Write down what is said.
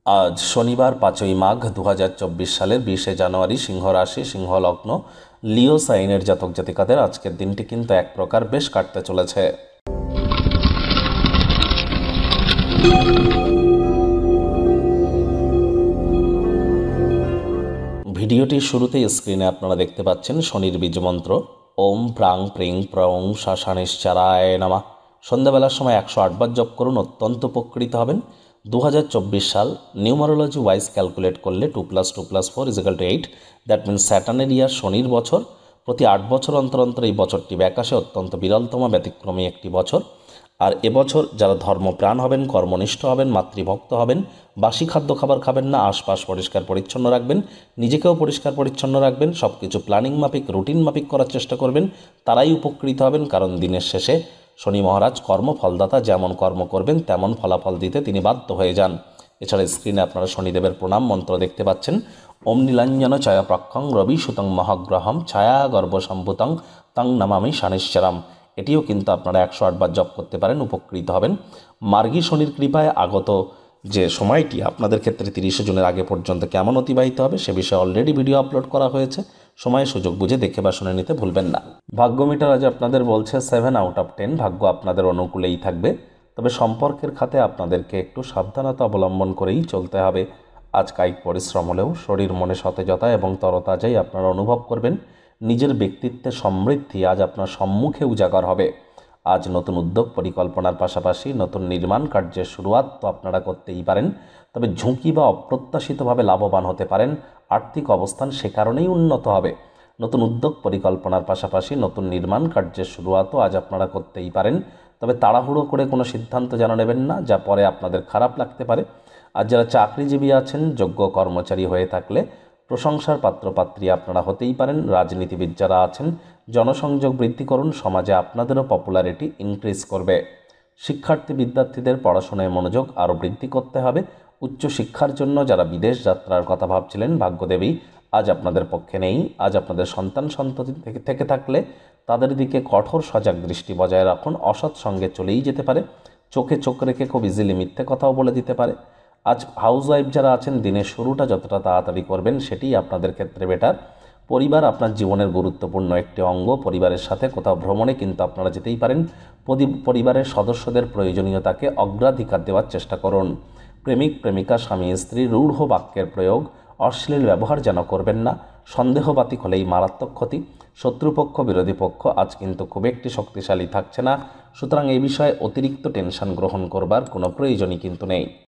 আজ শনিবার 5ই মাঘ 2024 সালের 20শে জানুয়ারি, সিংহ রাশি, সিংহ লগ্ন, লিও সাইনের জাতক জাতিকাদের আজকের দিনটি কিন্তু এক প্রকার বেশ কাটতে চলেছে। ভিডিওটির শুরুতেই স্ক্রিনে আপনারা দেখতে পাচ্ছেন শনির বীজ মন্ত্র ওম প্রাং প্রিং প্রং শাসানিশ্চারায় নমঃ। সন্ধ্যাবেলার সময় 108 বার জপ করুন, অত্যন্ত উপকৃত হবেন। 2024 সাল নিউমারোলজি ওয়াইজ ক্যালকুলেট করলে 2+2+4 = 8। দ্যাট মিনস স্যাটার্নের ইয়ার, শনির বছর। প্রতি 8 বছর অন্তর অন্তর এই বছরটি ব্যাক আসে, অত্যন্ত বিরলতম ব্যতিক্রমী একটি বছর। আর এবছর যারা ধর্মপ্রাণ হবেন, কর্মনিষ্ঠ হবেন, মাতৃভক্ত হবেন, বাসি খাদ্য খাবার খাবেন না, আশপাশ পরিষ্কার পরিচ্ছন্ন রাখবেন, নিজেকেও পরিষ্কার পরিচ্ছন্ন রাখবেন, সব কিছু প্ল্যানিং মাফিক, রুটিন মাফিক করার চেষ্টা করবেন, তারাই উপকৃত হবেন। কারণ দিনের শেষে শনি মহারাজ কর্মফলদাতা, যেমন কর্ম করবেন তেমন ফলাফল দিতে তিনি বাধ্য হয়ে যান। এছাড়া স্ক্রিনে আপনারা শনিদেবের প্রণাম মন্ত্র দেখতে পাচ্ছেন। ওম নীলাঞ্জন ছায়া প্রক্ষং রবি সুতং মহাগ্রহম ছায়া গর্ভসম্ভূতং তং নমামি শনিশ্চরম। এটিও কিন্তু আপনারা 108 বার জপ করতে পারেন, উপকৃত হবেন। মার্গী শনির কৃপায় আগত যে সময়টি আপনাদের ক্ষেত্রে 30শে জুনের আগে পর্যন্ত কেমন অতিবাহিত হবে সে বিষয়ে অলরেডি ভিডিও আপলোড করা হয়েছে, সময় সুযোগ বুঝে দেখে বা শুনে নিতে ভুলবেন না। ভাগ্য মিটার আজ আপনাদের বলছে 7/10, ভাগ্য আপনাদের অনুকূলেই থাকবে। তবে সম্পর্কের খাতে আপনাদেরকে একটু সাবধানতা অবলম্বন করেই চলতে হবে। আজ কায়িক পরিশ্রম হলেও শরীর মনে সতেজতা এবং তরতাজাই আপনারা অনুভব করবেন। নিজের ব্যক্তিত্বের সমৃদ্ধি আজ আপনার সম্মুখে উজাগর হবে। আজ নতুন উদ্যোগ পরিকল্পনার পাশাপাশি নতুন নির্মাণ কার্যের শুরুয়াত তো আপনারা করতেই পারেন, তবে ঝুঁকি বা অপ্রত্যাশিতভাবে লাভবান হতে পারেন। আর্থিক অবস্থান সে কারণেই উন্নত হবে। নতুন উদ্যোগ পরিকল্পনার পাশাপাশি নতুন নির্মাণ কার্যের শুরুয়াতও আজ আপনারা করতেই পারেন, তবে তাড়াহুড়ো করে কোনো সিদ্ধান্ত যেন নেবেন না, যা পরে আপনাদের খারাপ লাগতে পারে। আর যারা চাকরিজীবী আছেন, যোগ্য কর্মচারী হয়ে থাকলে প্রশংসার পাত্রপাত্রী আপনারা হতেই পারেন। রাজনীতিবিদ যারা আছেন, জনসংযোগ বৃদ্ধি করুন, সমাজে আপনাদেরও পপুলারিটি ইনক্রিজ করবে। শিক্ষার্থী বিদ্যার্থীদের পড়াশোনায় মনোযোগ আরও বৃদ্ধি করতে হবে। উচ্চশিক্ষার জন্য যারা বিদেশ যাত্রার কথা ভাবছিলেন, ভাগ্যদেবী আজ আপনাদের পক্ষে নেই। আজ আপনাদের সন্তান সন্ততি থেকে থাকলে তাদের দিকে কঠোর সজাগ দৃষ্টি বজায় রাখুন। অসৎ সঙ্গে চলেই যেতে পারে, চোখে চোখ রেখে খুব ইজিলি মিথ্যে কথাও বলে দিতে পারে। আজ হাউসওয়াইফ যারা আছেন, দিনের শুরুটা যতটা তাড়াতাড়ি করবেন সেটিই আপনাদের ক্ষেত্রে বেটার। পরিবার আপনার জীবনের গুরুত্বপূর্ণ একটি অঙ্গ। পরিবারের সাথে কোথাও ভ্রমণে কিন্তু আপনারা যেতেই পারেন। পরিবারের সদস্যদের প্রয়োজনীয়তাকে অগ্রাধিকার দেওয়ার চেষ্টা করুন। প্রেমিক প্রেমিকা, স্বামী স্ত্রী রূঢ় বাক্যের প্রয়োগ, অশ্লীল ব্যবহার যেন করবেন না। সন্দেহবাতিক হলেই মারাত্মক ক্ষতি। শত্রুপক্ষ, বিরোধী পক্ষ আজ কিন্তু খুব একটি শক্তিশালী থাকছে না, সুতরাং এই বিষয়ে অতিরিক্ত টেনশন গ্রহণ করবার কোনো প্রয়োজনই কিন্তু নেই।